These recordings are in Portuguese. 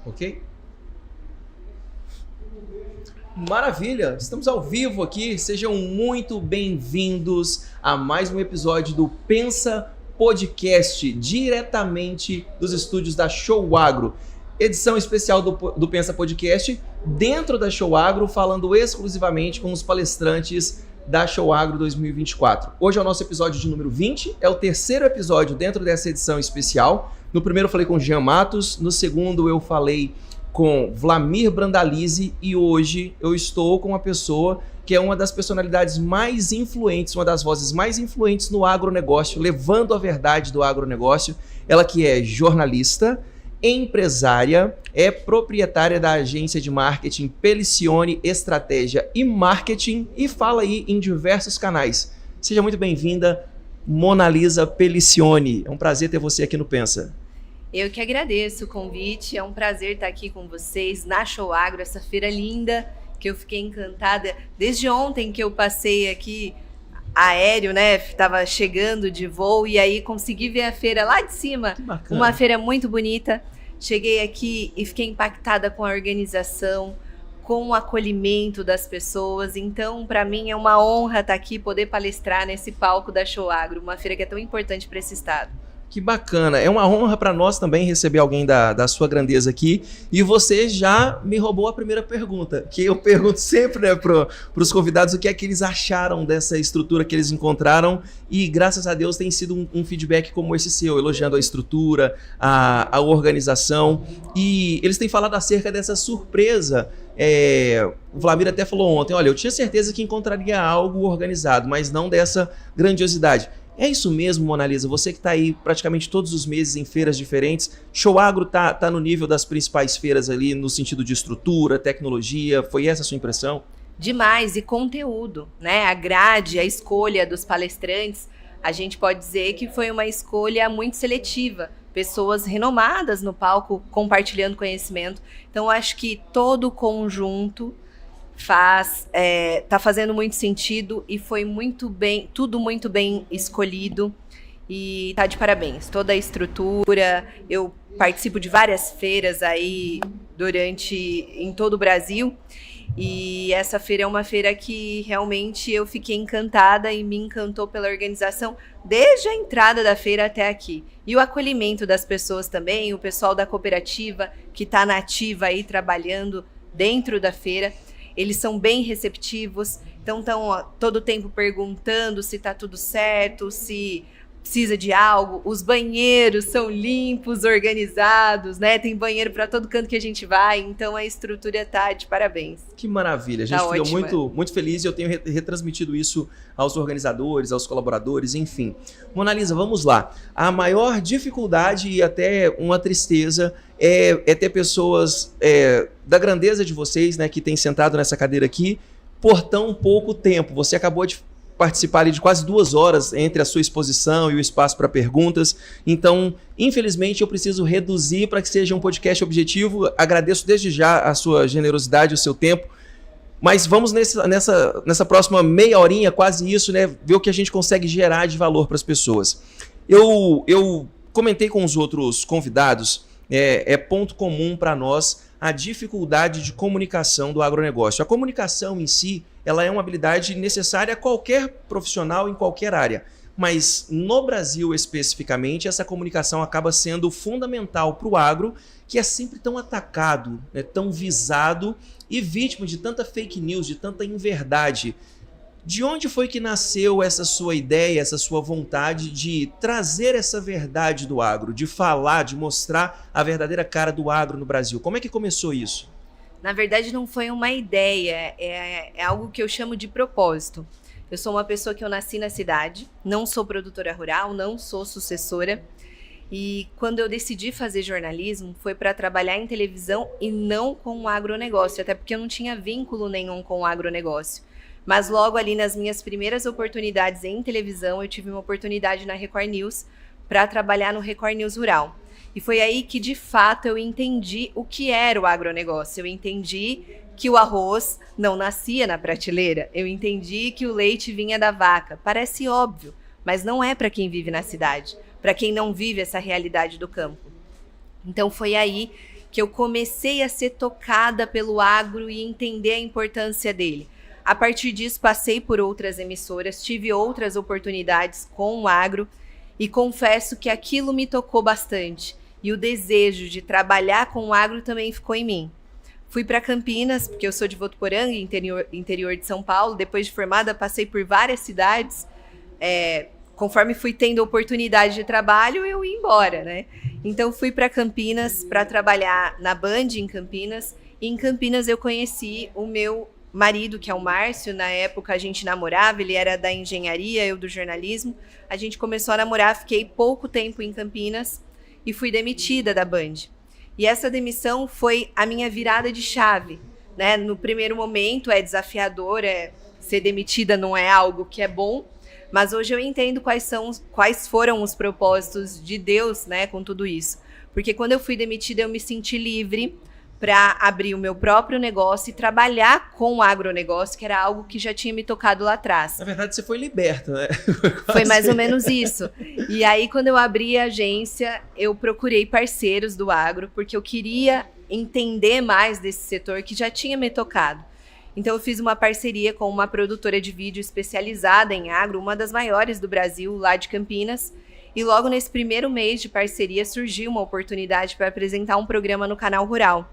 Ok? Maravilha! Estamos ao vivo aqui. Sejam muito bem-vindos a mais um episódio do Pensa Podcast, diretamente dos estúdios da Show Agro. Edição especial do Pensa Podcast, dentro da Show Agro, falando exclusivamente com os palestrantes da Show Agro 2024. Hoje é o nosso episódio de número 20, é o terceiro episódio dentro dessa edição especial. No primeiro eu falei com Jean Matos, no segundo eu falei com Vlamir Brandalize e hoje eu estou com uma pessoa que é uma das personalidades mais influentes, uma das vozes mais influentes no agronegócio, levando a verdade do agronegócio. Ela que é jornalista, empresária, é proprietária da agência de marketing Pelicione Estratégia e Marketing e fala aí em diversos canais. Seja muito bem-vinda, Monalisa Pelicione. É um prazer ter você aqui no Pensa. Eu que agradeço o convite, é um prazer estar aqui com vocês na Show Agro, essa feira linda, que eu fiquei encantada. Desde ontem que eu passei aqui aéreo, né, estava chegando de voo e aí consegui ver a feira lá de cima, uma feira muito bonita. Cheguei aqui e fiquei impactada com a organização, com o acolhimento das pessoas. Então, para mim é uma honra estar aqui, poder palestrar nesse palco da Show Agro, uma feira que é tão importante para esse estado. Que bacana, é uma honra para nós também receber alguém da sua grandeza aqui. E você já me roubou a primeira pergunta, que eu pergunto sempre, né, para os convidados o que é que eles acharam dessa estrutura que eles encontraram. E graças a Deus tem sido um feedback como esse seu, elogiando a estrutura, a organização. E eles têm falado acerca dessa surpresa. O Vlamir até falou ontem, olha, eu tinha certeza que encontraria algo organizado, mas não dessa grandiosidade. É isso mesmo, Monalisa? Você que está aí praticamente todos os meses em feiras diferentes, Show Agro tá no nível das principais feiras ali no sentido de estrutura, tecnologia, foi essa a sua impressão? Demais, e conteúdo, né? A grade, a escolha dos palestrantes, a gente pode dizer que foi uma escolha muito seletiva, pessoas renomadas no palco compartilhando conhecimento. Então, acho que todo o conjunto tá fazendo muito sentido e foi muito bem, tudo muito bem escolhido e tá de parabéns. Toda a estrutura, eu participo de várias feiras aí em todo o Brasil e essa feira é uma feira que realmente eu fiquei encantada e me encantou pela organização desde a entrada da feira até aqui. E o acolhimento das pessoas também, o pessoal da cooperativa que tá na ativa aí trabalhando dentro da feira. Eles são bem receptivos, então estão todo o tempo perguntando se está tudo certo, se precisa de algo. Os banheiros são limpos, organizados, né? Tem banheiro para todo canto que a gente vai, então a estrutura tá de parabéns. Que maravilha, a gente ficou muito feliz e eu tenho retransmitido isso aos organizadores, aos colaboradores, enfim. Monalisa, vamos lá. A maior dificuldade e até uma tristeza é ter pessoas da grandeza de vocês, né, que têm sentado nessa cadeira aqui por tão pouco tempo. Você acabou de participar ali de quase 2 horas entre a sua exposição e o espaço para perguntas. Então, infelizmente, eu preciso reduzir para que seja um podcast objetivo. Agradeço desde já a sua generosidade, o seu tempo. Mas vamos nessa próxima meia horinha, quase isso, né, ver o que a gente consegue gerar de valor para as pessoas. Eu comentei com os outros convidados, é ponto comum para nós a dificuldade de comunicação do agronegócio. A comunicação em si, ela é uma habilidade necessária a qualquer profissional em qualquer área. Mas no Brasil especificamente, essa comunicação acaba sendo fundamental para o agro, que é sempre tão atacado, né, tão visado e vítima de tanta fake news, de tanta inverdade. De onde foi que nasceu essa sua ideia, essa sua vontade de trazer essa verdade do agro, de falar, de mostrar a verdadeira cara do agro no Brasil? Como é que começou isso? Na verdade, não foi uma ideia, é algo que eu chamo de propósito. Eu sou uma pessoa que eu nasci na cidade, não sou produtora rural, não sou sucessora. E quando eu decidi fazer jornalismo, foi para trabalhar em televisão e não com o agronegócio, até porque eu não tinha vínculo nenhum com o agronegócio. Mas logo ali nas minhas primeiras oportunidades em televisão, eu tive uma oportunidade na Record News para trabalhar no Record News Rural. E foi aí que, de fato, eu entendi o que era o agronegócio. Eu entendi que o arroz não nascia na prateleira. Eu entendi que o leite vinha da vaca. Parece óbvio, mas não é para quem vive na cidade, para quem não vive essa realidade do campo. Então foi aí que eu comecei a ser tocada pelo agro e entender a importância dele. A partir disso, passei por outras emissoras, tive outras oportunidades com o agro e confesso que aquilo me tocou bastante. E o desejo de trabalhar com o agro também ficou em mim. Fui para Campinas, porque eu sou de Votuporanga, interior de São Paulo. Depois de formada, passei por várias cidades. Conforme fui tendo oportunidade de trabalho, eu ia embora, né? Então, fui para Campinas para trabalhar na Band em Campinas. E em Campinas eu conheci o meu marido, que é o Márcio. Na época a gente namorava, ele era da engenharia, eu do jornalismo. A gente começou a namorar, fiquei pouco tempo em Campinas e fui demitida da Band. E essa demissão foi a minha virada de chave, né? No primeiro momento é desafiador, ser demitida não é algo que é bom, mas hoje eu entendo quais foram os propósitos de Deus, né, com tudo isso. Porque quando eu fui demitida, eu me senti livre para abrir o meu próprio negócio e trabalhar com o agronegócio, que era algo que já tinha me tocado lá atrás. Na verdade, você foi liberta, né? Foi mais ou menos isso. E aí, quando eu abri a agência, eu procurei parceiros do agro, porque eu queria entender mais desse setor que já tinha me tocado. Então, eu fiz uma parceria com uma produtora de vídeo especializada em agro, uma das maiores do Brasil, lá de Campinas. E logo nesse primeiro mês de parceria, surgiu uma oportunidade para apresentar um programa no Canal Rural.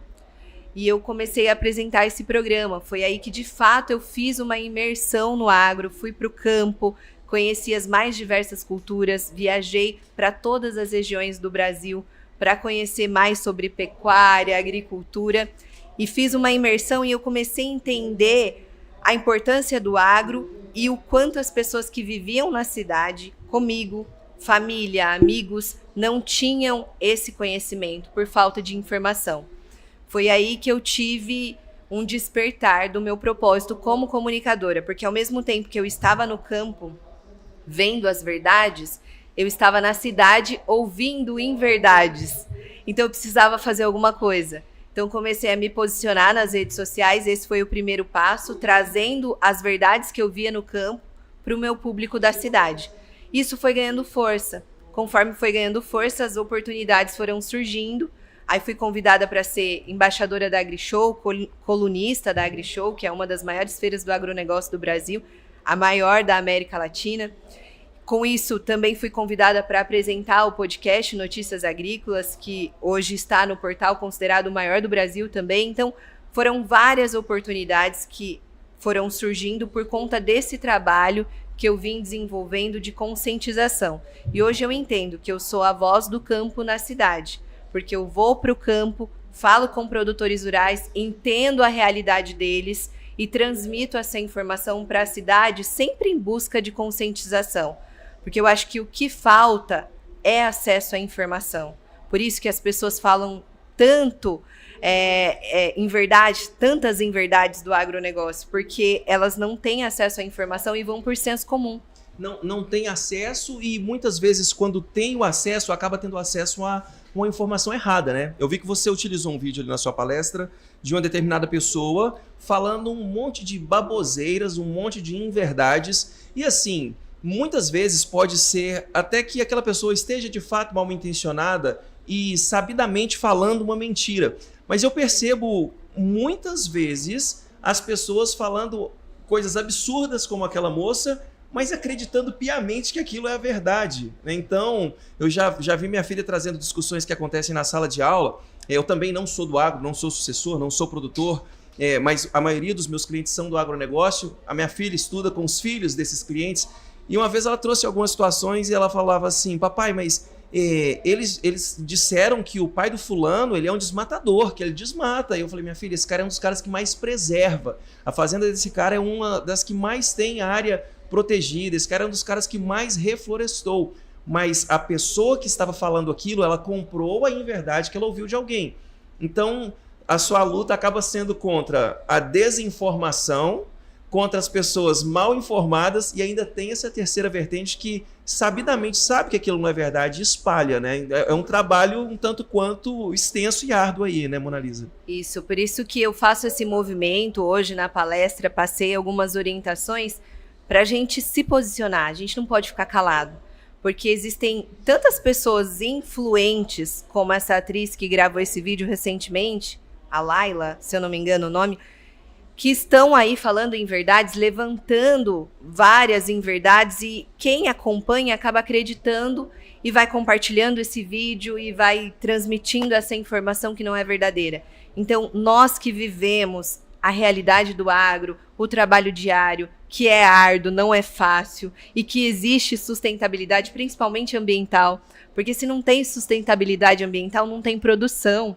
E eu comecei a apresentar esse programa. Foi aí que, de fato, eu fiz uma imersão no agro, fui para o campo, conheci as mais diversas culturas, viajei para todas as regiões do Brasil para conhecer mais sobre pecuária, agricultura, e fiz uma imersão e eu comecei a entender a importância do agro e o quanto as pessoas que viviam na cidade, comigo, família, amigos, não tinham esse conhecimento por falta de informação. Foi aí que eu tive um despertar do meu propósito como comunicadora, porque ao mesmo tempo que eu estava no campo vendo as verdades, eu estava na cidade ouvindo inverdades. Então eu precisava fazer alguma coisa. Então comecei a me posicionar nas redes sociais, esse foi o primeiro passo, trazendo as verdades que eu via no campo para o meu público da cidade. Isso foi ganhando força. Conforme foi ganhando força, as oportunidades foram surgindo. Aí fui convidada para ser embaixadora da AgriShow, colunista da AgriShow, que é uma das maiores feiras do agronegócio do Brasil, a maior da América Latina. Com isso, também fui convidada para apresentar o podcast Notícias Agrícolas, que hoje está no portal considerado o maior do Brasil também. Então, foram várias oportunidades que foram surgindo por conta desse trabalho que eu vim desenvolvendo de conscientização. E hoje eu entendo que eu sou a voz do campo na cidade, porque eu vou para o campo, falo com produtores rurais, entendo a realidade deles e transmito essa informação para a cidade sempre em busca de conscientização. Porque eu acho que o que falta é acesso à informação. Por isso que as pessoas falam tanto tantas inverdades do agronegócio, porque elas não têm acesso à informação e vão por senso comum. Não tem acesso e muitas vezes quando tem o acesso, acaba tendo acesso a uma informação errada, né? Eu vi que você utilizou um vídeo ali na sua palestra de uma determinada pessoa falando um monte de baboseiras, um monte de inverdades e assim, muitas vezes pode ser até que aquela pessoa esteja de fato mal intencionada e sabidamente falando uma mentira. Mas eu percebo muitas vezes as pessoas falando coisas absurdas como aquela moça, mas acreditando piamente que aquilo é a verdade. Então, eu já vi minha filha trazendo discussões que acontecem na sala de aula. Eu também não sou do agro, não sou sucessor, não sou produtor, mas a maioria dos meus clientes são do agronegócio. A minha filha estuda com os filhos desses clientes. E uma vez ela trouxe algumas situações e ela falava assim, papai, mas eles disseram que o pai do fulano ele é um desmatador, que ele desmata. E eu falei, minha filha, esse cara é um dos caras que mais preserva. A fazenda desse cara é uma das que mais tem área protegida, esse cara é um dos caras que mais reflorestou, mas a pessoa que estava falando aquilo, ela comprou a inverdade que ela ouviu de alguém. Então, a sua luta acaba sendo contra a desinformação, contra as pessoas mal informadas e ainda tem essa terceira vertente que sabidamente sabe que aquilo não é verdade e espalha, né? É um trabalho um tanto quanto extenso e árduo aí, né, Mona Lisa? Isso, por isso que eu faço esse movimento hoje na palestra, passei algumas orientações para a gente se posicionar, a gente não pode ficar calado, porque existem tantas pessoas influentes, como essa atriz que gravou esse vídeo recentemente, a Laila, se eu não me engano o nome, que estão aí falando em verdades, levantando várias inverdades, e quem acompanha acaba acreditando e vai compartilhando esse vídeo e vai transmitindo essa informação que não é verdadeira. Então, nós que vivemos a realidade do agro, o trabalho diário, que é árduo, não é fácil, e que existe sustentabilidade, principalmente ambiental, porque se não tem sustentabilidade ambiental, não tem produção.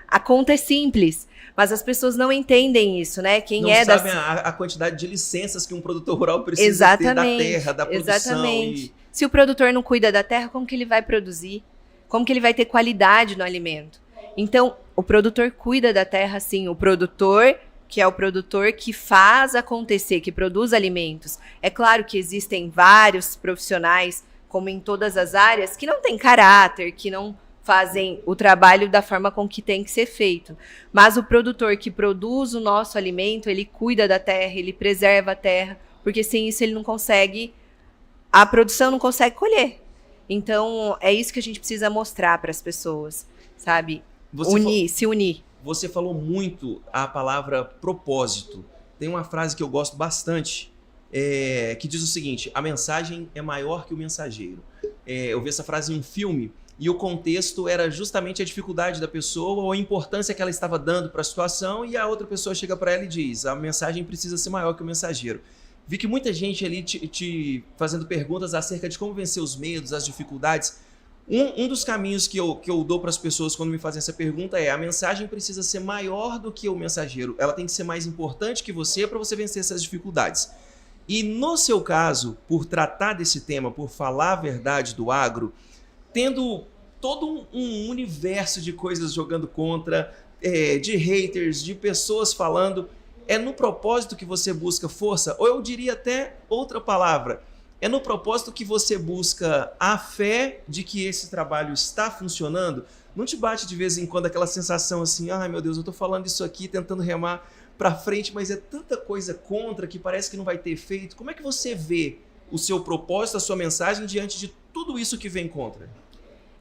A conta é simples, mas as pessoas não entendem isso, né? Quem não sabem a quantidade de licenças que um produtor rural precisa ter da terra, da produção. Exatamente. Se o produtor não cuida da terra, como que ele vai produzir? Como que ele vai ter qualidade no alimento? Então, o produtor cuida da terra, sim. O produtor, que é o produtor que faz acontecer, que produz alimentos. É claro que existem vários profissionais, como em todas as áreas, que não têm caráter, que não fazem o trabalho da forma com que tem que ser feito. Mas o produtor que produz o nosso alimento, ele cuida da terra, ele preserva a terra, porque sem isso ele não consegue, a produção não consegue colher. Então, é isso que a gente precisa mostrar para as pessoas, sabe? Se unir. Você falou muito a palavra propósito. Tem uma frase que eu gosto bastante, que diz o seguinte: a mensagem é maior que o mensageiro. Eu vi essa frase em um filme, e o contexto era justamente a dificuldade da pessoa ou a importância que ela estava dando para a situação, e a outra pessoa chega para ela e diz: a mensagem precisa ser maior que o mensageiro. Vi que muita gente ali te fazendo perguntas acerca de como vencer os medos, as dificuldades. Um dos caminhos que eu dou para as pessoas quando me fazem essa pergunta é: a mensagem precisa ser maior do que o mensageiro. Ela tem que ser mais importante que você para você vencer essas dificuldades. E no seu caso, por tratar desse tema, por falar a verdade do agro, tendo todo um universo de coisas jogando contra, de haters, de pessoas falando, é no propósito que você busca força? Ou eu diria até outra palavra: é no propósito que você busca a fé de que esse trabalho está funcionando? Não te bate de vez em quando aquela sensação assim: ai meu Deus, eu tô falando isso aqui, tentando remar para frente, mas é tanta coisa contra que parece que não vai ter efeito? Como é que você vê o seu propósito, a sua mensagem diante de tudo isso que vem contra?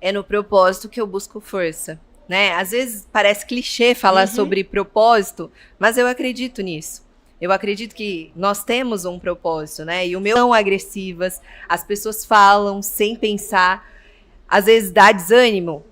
É no propósito que eu busco força, né? Às vezes parece clichê falar sobre propósito, mas eu acredito nisso. Eu acredito que nós temos um propósito, né? E o meu não agressivas, as pessoas falam sem pensar. Às vezes dá desânimo,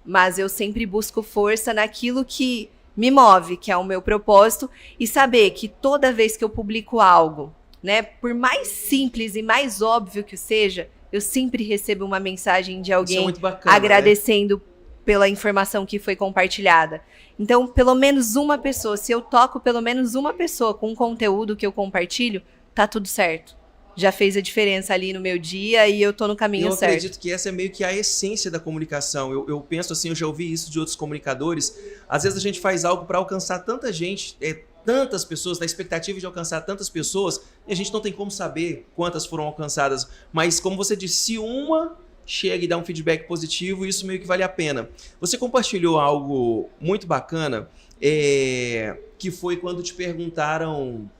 mas eu sempre busco força naquilo que me move, que é o meu propósito, e saber que toda vez que eu publico algo, né, por mais simples e mais óbvio que seja, eu sempre recebo uma mensagem de alguém bacana, agradecendo pela informação que foi compartilhada. Então, pelo menos uma pessoa, se eu toco pelo menos uma pessoa com o conteúdo que eu compartilho, tá tudo certo. Já fez a diferença ali no meu dia e eu tô no caminho certo. Eu acredito que essa é meio que a essência da comunicação. Eu penso assim, eu já ouvi isso de outros comunicadores. Às vezes a gente faz algo para alcançar tanta gente, tantas pessoas, na expectativa de alcançar tantas pessoas, e a gente não tem como saber quantas foram alcançadas. Mas, como você disse, se uma chega e dá um feedback positivo, isso meio que vale a pena. Você compartilhou algo muito bacana, que foi quando te perguntaram,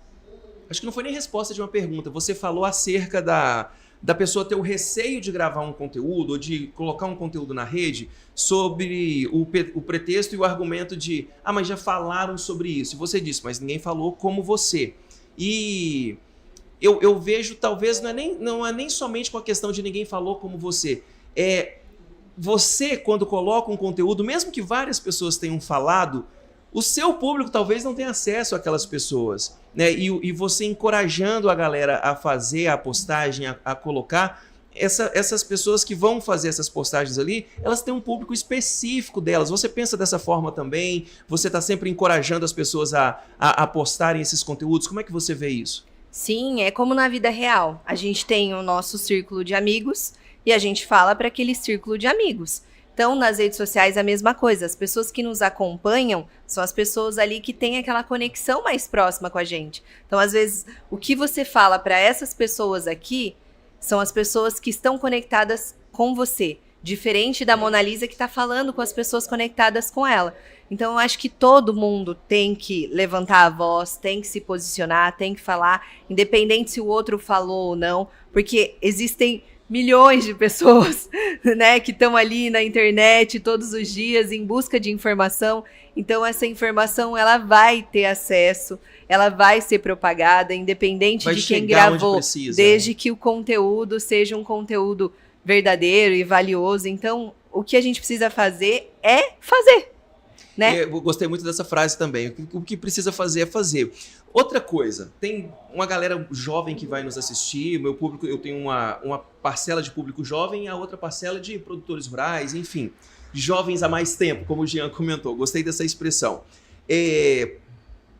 acho que não foi nem resposta de uma pergunta, você falou acerca da pessoa ter o receio de gravar um conteúdo ou de colocar um conteúdo na rede sobre o pretexto e o argumento de: ah, mas já falaram sobre isso. E você disse: mas ninguém falou como você. E eu vejo, talvez, não é nem somente com a questão de ninguém falou como você. Você, quando coloca um conteúdo, mesmo que várias pessoas tenham falado, o seu público talvez não tenha acesso àquelas pessoas, né? E você encorajando a galera a fazer a postagem, a colocar, essas pessoas que vão fazer essas postagens ali, elas têm um público específico delas. Você pensa dessa forma também? Você está sempre encorajando as pessoas a postarem esses conteúdos? Como é que você vê isso? Sim, é como na vida real. A gente tem o nosso círculo de amigos e a gente fala para aquele círculo de amigos. Então, nas redes sociais, a mesma coisa. As pessoas que nos acompanham são as pessoas ali que têm aquela conexão mais próxima com a gente. Então, às vezes, o que você fala para essas pessoas aqui são as pessoas que estão conectadas com você. Diferente da Mona Lisa, que está falando com as pessoas conectadas com ela. Então, eu acho que todo mundo tem que levantar a voz, tem que se posicionar, tem que falar, independente se o outro falou ou não, porque existem milhões de pessoas, né, que estão ali na internet todos os dias em busca de informação. Então, essa informação, ela vai ter acesso, ela vai ser propagada, independente de quem gravou, desde que o conteúdo seja um conteúdo verdadeiro e valioso. Então, o que a gente precisa fazer é fazer. Né? Eu gostei muito dessa frase também. O que precisa fazer é fazer. Outra coisa, tem uma galera jovem que vai nos assistir. Meu público, eu tenho uma parcela de público jovem e a outra parcela de produtores rurais, enfim, jovens há mais tempo, como o Jean comentou. Gostei dessa expressão.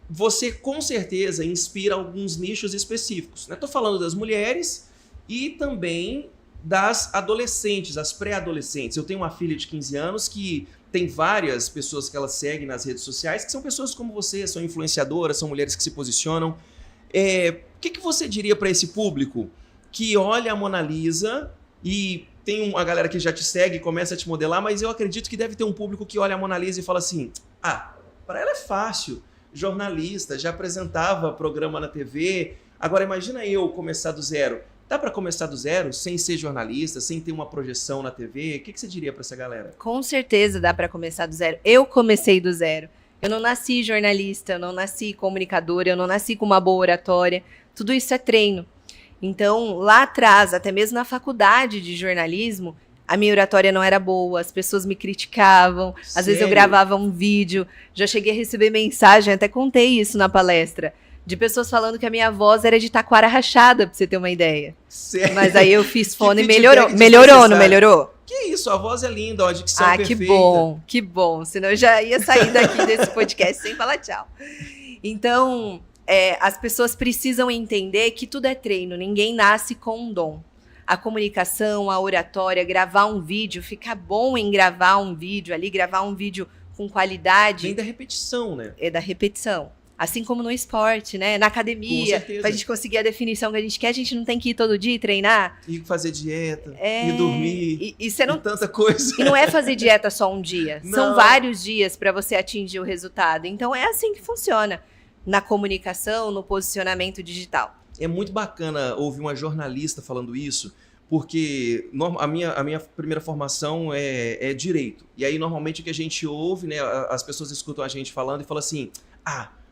Você com certeza inspira alguns nichos específicos. Estou falando das mulheres e também das adolescentes, as pré-adolescentes. Eu tenho uma filha de 15 anos que tem várias pessoas que ela segue nas redes sociais, que são pessoas como você, são influenciadoras, são mulheres que se posicionam. O que você diria para esse público que olha a Mona Lisa e tem uma galera que já te segue e começa a te modelar, mas eu acredito que deve ter um público que olha a Mona Lisa e fala assim, para ela é fácil, jornalista, já apresentava programa na TV, agora imagina eu começar do zero. Dá para começar do zero, sem ser jornalista, sem ter uma projeção na TV? O que você diria para essa galera? Com certeza dá para começar do zero. Eu comecei do zero. Eu não nasci jornalista, eu não nasci comunicadora, eu não nasci com uma boa oratória. Tudo isso é treino. Então, lá atrás, até mesmo na faculdade de jornalismo, a minha oratória não era boa, as pessoas me criticavam. Sério? Às vezes eu gravava um vídeo, já cheguei a receber mensagem, até contei isso na palestra, de pessoas falando que a minha voz era de taquara rachada, pra você ter uma ideia. Sério? Mas aí eu fiz fone e melhorou. Melhorou, não melhorou? Que isso, a voz é linda, a dicção perfeita. Que bom. Senão eu já ia sair daqui desse podcast sem falar tchau. Então, as pessoas precisam entender que tudo é treino, ninguém nasce com um dom. A comunicação, a oratória, gravar um vídeo, ficar bom em gravar um vídeo ali, gravar um vídeo com qualidade. Vem da repetição, né? É da repetição. Assim como no esporte, né? Na academia, pra gente conseguir a definição que a gente quer, a gente não tem que ir todo dia e treinar. E fazer dieta, e dormir, e você não, tanta coisa. E não é fazer dieta só um dia, são vários dias para você atingir o resultado. Então é assim que funciona na comunicação, no posicionamento digital. É muito bacana ouvir uma jornalista falando isso, porque a minha primeira formação é direito. E aí, normalmente, o que a gente ouve, né, as pessoas escutam a gente falando e falam assim,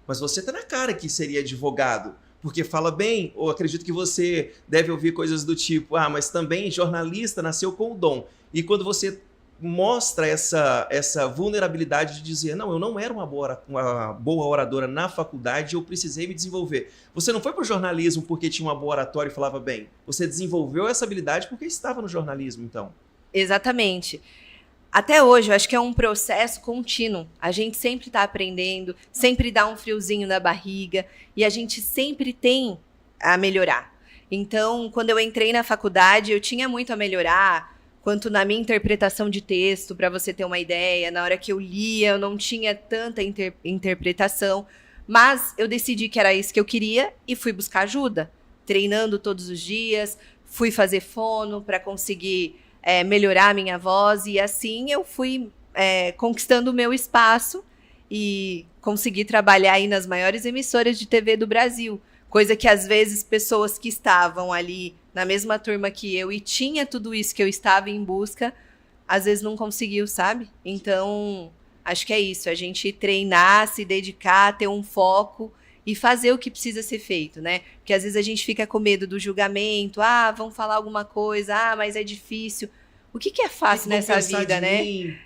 mas você tá na cara que seria advogado, porque fala bem, ou acredito que você deve ouvir coisas do tipo, mas também jornalista nasceu com o dom. E quando você mostra essa vulnerabilidade de dizer, não, eu não era uma boa oradora na faculdade, eu precisei me desenvolver. Você não foi para o jornalismo porque tinha uma boa oratória e falava bem. Você desenvolveu essa habilidade porque estava no jornalismo, então. Exatamente. Até hoje, eu acho que é um processo contínuo. A gente sempre está aprendendo, sempre dá um friozinho na barriga e a gente sempre tem a melhorar. Então, quando eu entrei na faculdade, eu tinha muito a melhorar, quanto na minha interpretação de texto, para você ter uma ideia. Na hora que eu lia, eu não tinha tanta interpretação, mas eu decidi que era isso que eu queria e fui buscar ajuda, treinando todos os dias, fui fazer fono para conseguir melhorar a minha voz, e assim eu fui conquistando o meu espaço e consegui trabalhar aí nas maiores emissoras de TV do Brasil, coisa que às vezes pessoas que estavam ali na mesma turma que eu e tinha tudo isso que eu estava em busca, às vezes não conseguiu, sabe? Então, acho que é isso, a gente treinar, se dedicar, ter um foco e fazer o que precisa ser feito, né? Porque às vezes a gente fica com medo do julgamento, vão falar alguma coisa, mas é difícil. O que é fácil nessa vida, né?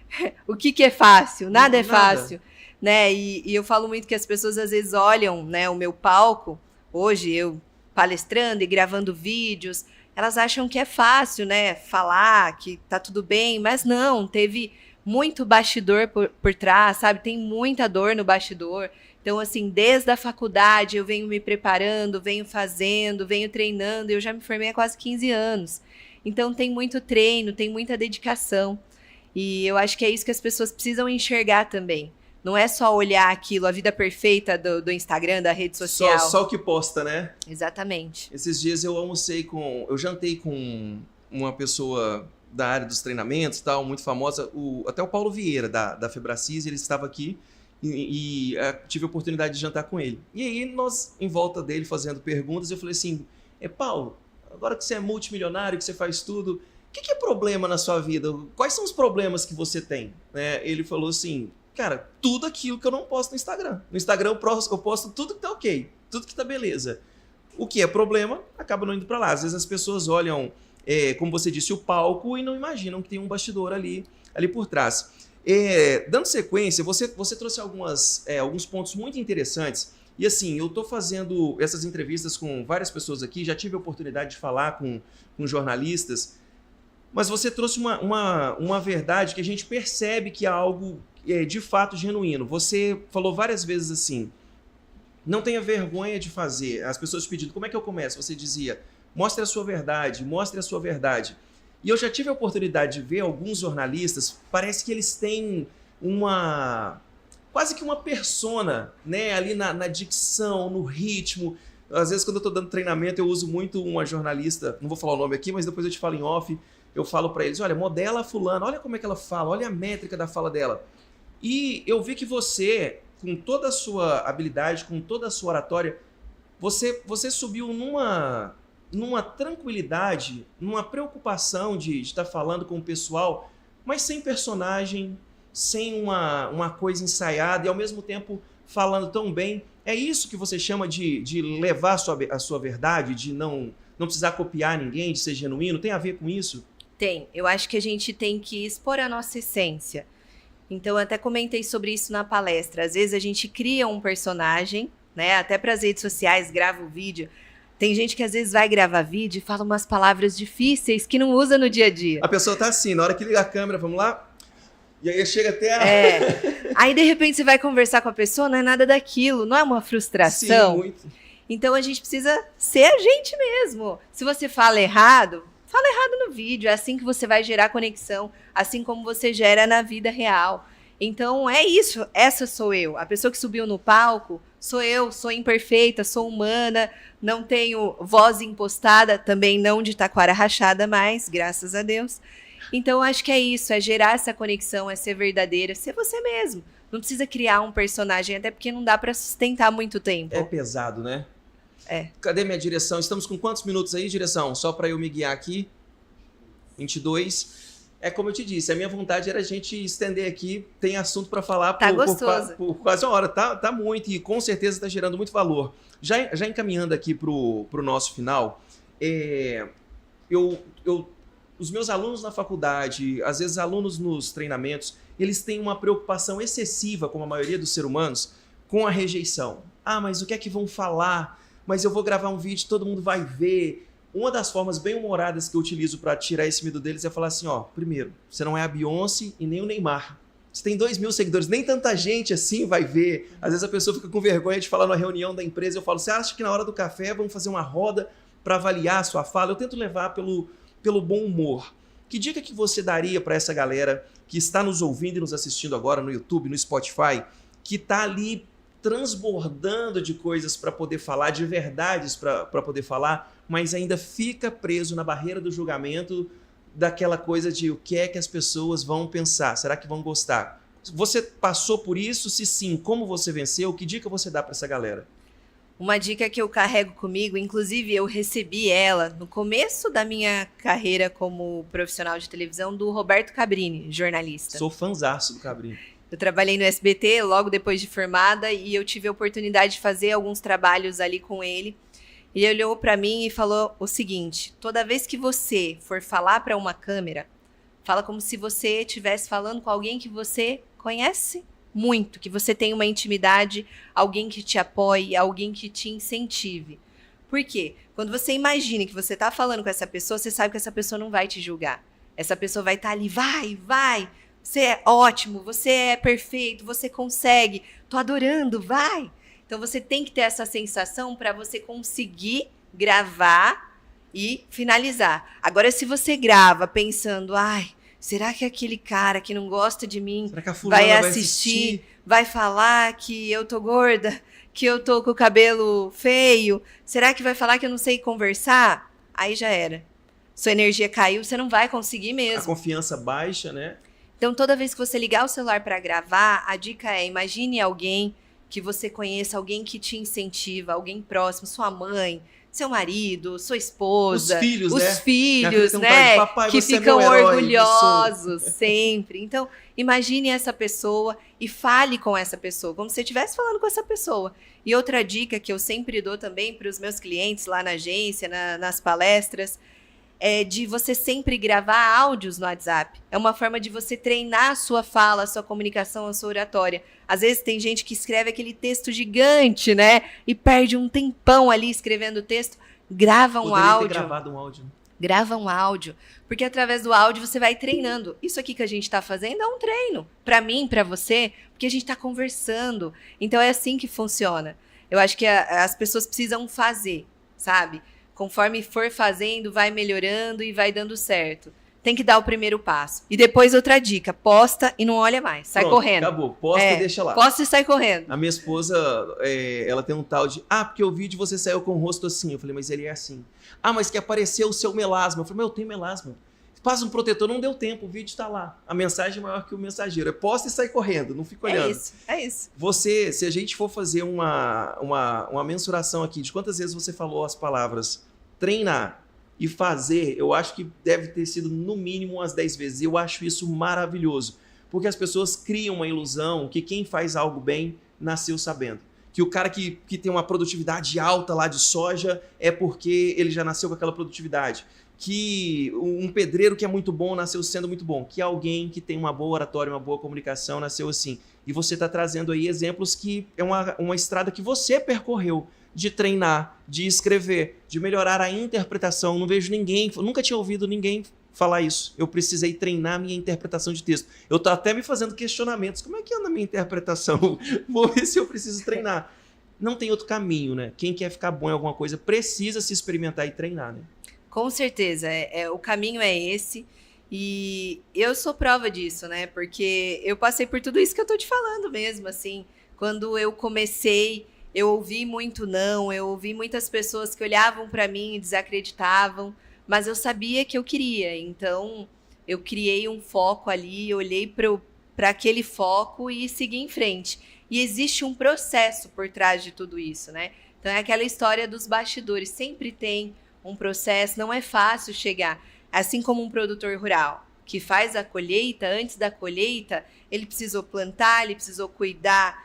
O que é fácil? Nada é fácil, né? E eu falo muito que as pessoas às vezes olham, né, o meu palco, hoje eu palestrando e gravando vídeos, elas acham que é fácil, né, falar que tá tudo bem, mas não, teve muito bastidor por trás, sabe? Tem muita dor no bastidor. Então, assim, desde a faculdade eu venho me preparando, venho fazendo, venho treinando. Eu já me formei há quase 15 anos. Então, tem muito treino, tem muita dedicação. E eu acho que é isso que as pessoas precisam enxergar também. Não é só olhar aquilo, a vida perfeita do Instagram, da rede social. Só o que posta, né? Exatamente. Esses dias eu jantei com uma pessoa da área dos treinamentos, tal, muito famosa, até o Paulo Vieira, da Febracis, ele estava aqui e tive a oportunidade de jantar com ele. E aí nós, em volta dele, fazendo perguntas, eu falei assim, Paulo, agora que você é multimilionário, que você faz tudo, o que é problema na sua vida? Quais são os problemas que você tem? Ele falou assim, cara, tudo aquilo que eu não posto no Instagram. No Instagram eu posto tudo que tá ok, tudo que tá beleza. O que é problema, acaba não indo para lá. Às vezes as pessoas olham, como você disse, o palco e não imaginam que tem um bastidor ali por trás. Dando sequência, você trouxe alguns pontos muito interessantes. E assim, eu estou fazendo essas entrevistas com várias pessoas aqui, já tive a oportunidade de falar com jornalistas, mas você trouxe uma verdade que a gente percebe que é algo de fato genuíno. Você falou várias vezes assim, não tenha vergonha de fazer. As pessoas pedindo, como é que eu começo? Você dizia, mostre a sua verdade, mostre a sua verdade. E eu já tive a oportunidade de ver alguns jornalistas, parece que eles têm quase que uma persona, né, ali na dicção, no ritmo. Às vezes, quando eu estou dando treinamento, eu uso muito uma jornalista, não vou falar o nome aqui, mas depois eu te falo em off, eu falo para eles, olha, modela a fulana, olha como é que ela fala, olha a métrica da fala dela. E eu vi que você, com toda a sua habilidade, com toda a sua oratória, você subiu numa tranquilidade, numa preocupação de estar falando com o pessoal, mas sem personagem, sem uma coisa ensaiada e ao mesmo tempo falando tão bem. É isso que você chama de levar a sua verdade, de não precisar copiar ninguém, de ser genuíno? Tem a ver com isso? Tem. Eu acho que a gente tem que expor a nossa essência. Então, eu até comentei sobre isso na palestra. Às vezes a gente cria um personagem, né? Até para as redes sociais, grava o vídeo. Tem gente que às vezes vai gravar vídeo e fala umas palavras difíceis que não usa no dia a dia. A pessoa tá assim, na hora que liga a câmera, vamos lá? E aí chega até Aí, de repente, você vai conversar com a pessoa, não é nada daquilo, não é uma frustração. Sim, muito. Então, a gente precisa ser a gente mesmo. Se você fala errado no vídeo. É assim que você vai gerar conexão, assim como você gera na vida real. Então, é isso. Essa sou eu. A pessoa que subiu no palco sou eu, sou imperfeita, sou humana, não tenho voz impostada, também não de taquara rachada mais, graças a Deus. Então, acho que é isso, é gerar essa conexão, é ser verdadeira, ser você mesmo. Não precisa criar um personagem, até porque não dá para sustentar muito tempo. É pesado, né? É. Cadê minha direção? Estamos com quantos minutos aí, direção? Só para eu me guiar aqui. 22. É como eu te disse, a minha vontade era a gente estender aqui, tem assunto para falar por quase uma hora. Tá muito e com certeza está gerando muito valor. Já encaminhando aqui pro nosso final, os meus alunos na faculdade, às vezes alunos nos treinamentos, eles têm uma preocupação excessiva, como a maioria dos seres humanos, com a rejeição. Ah, mas o que é que vão falar? Mas eu vou gravar um vídeo, todo mundo vai ver. Uma das formas bem humoradas que eu utilizo para tirar esse medo deles é falar assim, ó, primeiro, você não é a Beyoncé e nem o Neymar. Você tem 2.000 seguidores, nem tanta gente assim vai ver. Às vezes a pessoa fica com vergonha de falar numa reunião da empresa, eu falo, você acha que na hora do café vamos fazer uma roda para avaliar a sua fala? Eu tento levar pelo bom humor. Que dica que você daria para essa galera que está nos ouvindo e nos assistindo agora no YouTube, no Spotify, que está ali transbordando de coisas para poder falar, de verdades para poder falar, mas ainda fica preso na barreira do julgamento, daquela coisa de o que é que as pessoas vão pensar, será que vão gostar? Você passou por isso? Se sim, como você venceu? Que dica você dá para essa galera? Uma dica que eu carrego comigo, inclusive eu recebi ela no começo da minha carreira como profissional de televisão, do Roberto Cabrini, jornalista. Sou fãzaço do Cabrini. Eu trabalhei no SBT logo depois de formada e eu tive a oportunidade de fazer alguns trabalhos ali com ele. E ele olhou para mim e falou o seguinte: toda vez que você for falar para uma câmera, fala como se você estivesse falando com alguém que você conhece muito, que você tem uma intimidade, alguém que te apoie, alguém que te incentive. Por quê? Quando você imagina que você está falando com essa pessoa, você sabe que essa pessoa não vai te julgar. Essa pessoa vai estar ali, vai, você é ótimo, você é perfeito, você consegue, tô adorando, vai. Então você tem que ter essa sensação para você conseguir gravar e finalizar. Agora, se você grava pensando, será que aquele cara que não gosta de mim vai assistir, vai falar que eu tô gorda, que eu tô com o cabelo feio? Será que vai falar que eu não sei conversar? Aí já era. Sua energia caiu, você não vai conseguir mesmo. A confiança baixa, né? Então, toda vez que você ligar o celular para gravar, a dica é: imagine alguém que você conheça, alguém que te incentiva, alguém próximo, sua mãe, seu marido, sua esposa, os filhos, né? Papai, que você ficam é meu herói, orgulhosos sempre. Então, imagine essa pessoa e fale com essa pessoa, como se você estivesse falando com essa pessoa. E outra dica que eu sempre dou também para os meus clientes lá na agência, nas palestras, é de você sempre gravar áudios no WhatsApp. É uma forma de você treinar a sua fala, a sua comunicação, a sua oratória. Às vezes tem gente que escreve aquele texto gigante, né? E perde um tempão ali escrevendo o texto. Grava um áudio. Poderia ter gravado um áudio. Grava um áudio. Porque através do áudio você vai treinando. Isso aqui que a gente está fazendo é um treino. Para mim, para você, porque a gente está conversando. Então é assim que funciona. Eu acho que as pessoas precisam fazer, sabe? Conforme for fazendo, vai melhorando e vai dando certo. Tem que dar o primeiro passo. E depois outra dica, posta e não olha mais. Sai correndo. Acabou, posta e deixa lá. Posta e sai correndo. A minha esposa, ela tem um tal de... porque o vídeo você saiu com o rosto assim. Eu falei, mas ele é assim. Mas que apareceu o seu melasma. Eu falei, mas eu tenho melasma. Passa um protetor, não deu tempo, o vídeo tá lá. A mensagem é maior que o mensageiro. Posta e sai correndo, não fica olhando. É isso. Você, se a gente for fazer uma mensuração aqui de quantas vezes você falou as palavras treinar e fazer, eu acho que deve ter sido no mínimo umas 10 vezes. Eu acho isso maravilhoso, porque as pessoas criam uma ilusão que quem faz algo bem nasceu sabendo. Que o cara que tem uma produtividade alta lá de soja é porque ele já nasceu com aquela produtividade. Que um pedreiro que é muito bom nasceu sendo muito bom. Que alguém que tem uma boa oratória, uma boa comunicação nasceu assim. E você está trazendo aí exemplos que é uma estrada que você percorreu de treinar, de escrever, de melhorar a interpretação. Não vejo ninguém, nunca tinha ouvido ninguém falar isso. Eu precisei treinar minha interpretação de texto. Eu tô até me fazendo questionamentos. Como é que anda a minha interpretação? Vou ver se eu preciso treinar. Não tem outro caminho, né? Quem quer ficar bom em alguma coisa precisa se experimentar e treinar, né? Com certeza. O caminho é esse. E eu sou prova disso, né? Porque eu passei por tudo isso que eu tô te falando mesmo, assim. Quando eu comecei, eu ouvi muito não, eu ouvi muitas pessoas que olhavam para mim e desacreditavam, mas eu sabia que eu queria. Então, eu criei um foco ali, olhei para aquele foco e segui em frente. E existe um processo por trás de tudo isso, né? Então, é aquela história dos bastidores. Sempre tem um processo, não é fácil chegar. Assim como um produtor rural que faz a colheita, antes da colheita, ele precisou plantar, ele precisou cuidar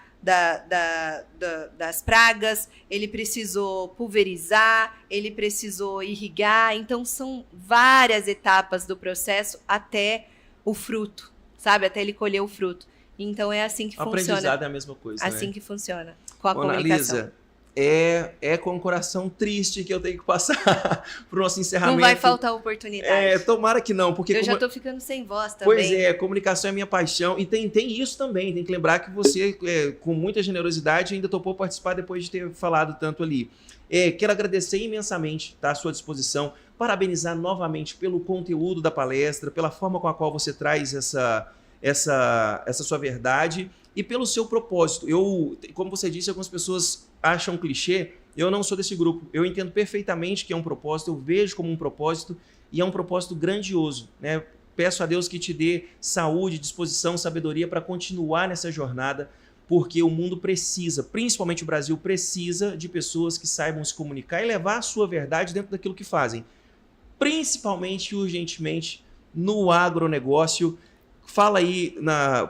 das pragas, ele precisou pulverizar, ele precisou irrigar. Então, são várias etapas do processo até o fruto, sabe? Até ele colher o fruto. Então, é assim que funciona. O aprendizado é a mesma coisa, assim, né? Que funciona com a comunicação. Analisa, é com o coração triste que eu tenho que passar pro nosso encerramento. Não vai faltar oportunidade. Tomara que não, porque... Eu já tô ficando sem voz também. Pois é, comunicação é minha paixão. E tem isso também, tem que lembrar que você, com muita generosidade, ainda topou participar depois de ter falado tanto ali. Quero agradecer imensamente, tá, à sua disposição, parabenizar novamente pelo conteúdo da palestra, pela forma com a qual você traz essa sua verdade e pelo seu propósito. Como você disse, algumas pessoas acham clichê, eu não sou desse grupo. Eu entendo perfeitamente que é um propósito, eu vejo como um propósito e é um propósito grandioso, né? Peço a Deus que te dê saúde, disposição, sabedoria para continuar nessa jornada, porque o mundo precisa, principalmente o Brasil, precisa de pessoas que saibam se comunicar e levar a sua verdade dentro daquilo que fazem. Principalmente e urgentemente no agronegócio. Fala aí,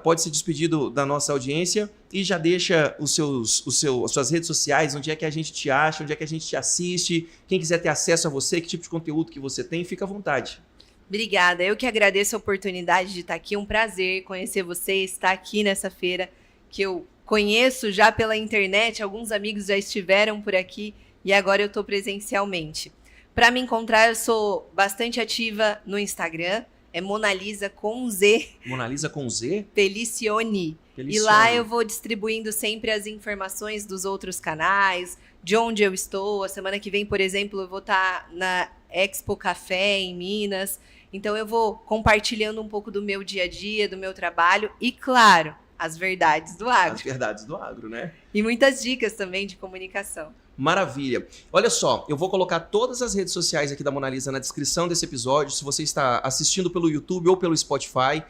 pode se despedir da nossa audiência e já deixa as suas redes sociais, onde é que a gente te acha, onde é que a gente te assiste, quem quiser ter acesso a você, que tipo de conteúdo que você tem, fica à vontade. Obrigada, eu que agradeço a oportunidade de estar aqui, um prazer conhecer você, estar aqui nessa feira que eu conheço já pela internet, alguns amigos já estiveram por aqui e agora eu estou presencialmente. Para me encontrar, eu sou bastante ativa no Instagram, é Monalisa com Z. Monalisa com Z? Pelicione. E lá eu vou distribuindo sempre as informações dos outros canais, de onde eu estou. A semana que vem, por exemplo, eu vou estar na Expo Café em Minas. Então eu vou compartilhando um pouco do meu dia a dia, do meu trabalho e, claro, as verdades do agro. As verdades do agro, né? E muitas dicas também de comunicação. Maravilha. Olha só, eu vou colocar todas as redes sociais aqui da Monalisa na descrição desse episódio. Se você está assistindo pelo YouTube ou pelo Spotify,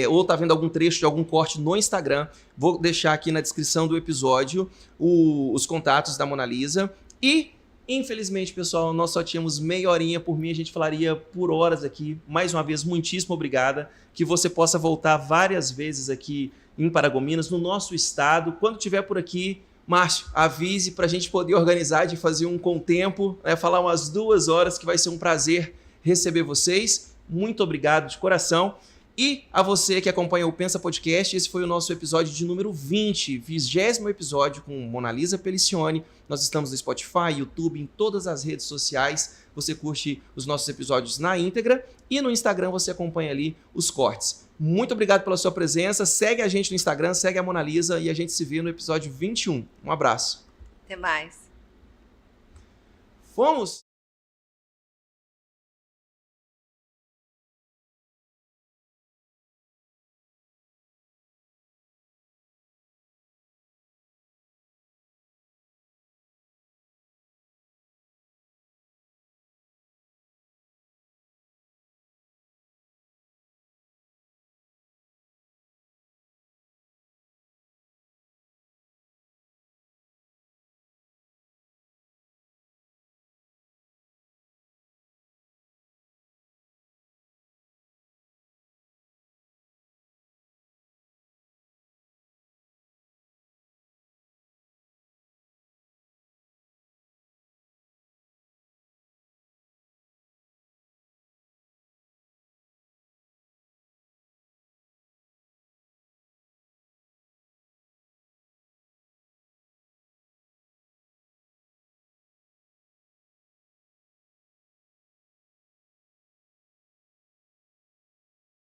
ou está vendo algum trecho de algum corte no Instagram, vou deixar aqui na descrição do episódio os contatos da Monalisa. E Infelizmente, pessoal, nós só tínhamos meia horinha. Por mim, a gente falaria por horas aqui. Mais uma vez, muitíssimo obrigada. Que você possa voltar várias vezes aqui em Paragominas, no nosso estado. Quando estiver por aqui, Márcio, avise para a gente poder organizar de fazer um contempo, falar umas 2 horas, que vai ser um prazer receber vocês. Muito obrigado de coração. E a você que acompanha o Pensa Podcast, esse foi o nosso episódio de número 20, 20º episódio com Monalisa Pelicione. Nós estamos no Spotify, YouTube, em todas as redes sociais. Você curte os nossos episódios na íntegra e no Instagram você acompanha ali os cortes. Muito obrigado pela sua presença. Segue a gente no Instagram, segue a Monalisa e a gente se vê no episódio 21. Um abraço. Até mais. Fomos!